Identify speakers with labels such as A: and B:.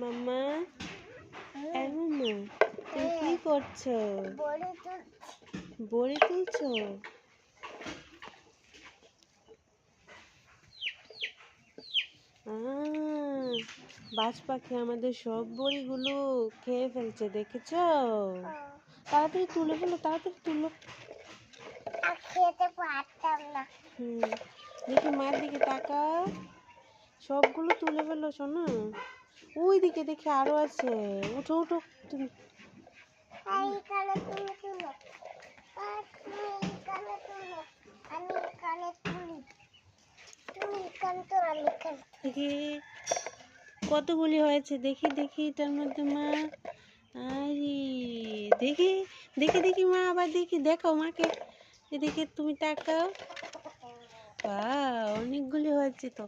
A: মাম্মা এই মাম্মা তুমি কি করছো? বড়ি তুলছো? বাজ পাখি আমাদের সব বড়িগুলো খেয়ে ফেলছে, দেখেছো? তাড়াতাড়ি তুলে ফেলো, তাড়াতাড়ি তুলো।
B: খেতে পারতাম না।
A: দেখি মার দিকে তাকাও, সবগুলো তুলে ফেলো সোনা। ওই দিকে দেখি আরো আছে, উঠো উঠো তুমি। দেখি কতগুলি হয়েছে, দেখি দেখি এটার মধ্যে মা। আরে দেখি দেখি দেখি মা, আবার দেখি, দেখাও মাকে, এদিকে তুমি তাকাও। অনেকগুলি হয়েছে তো।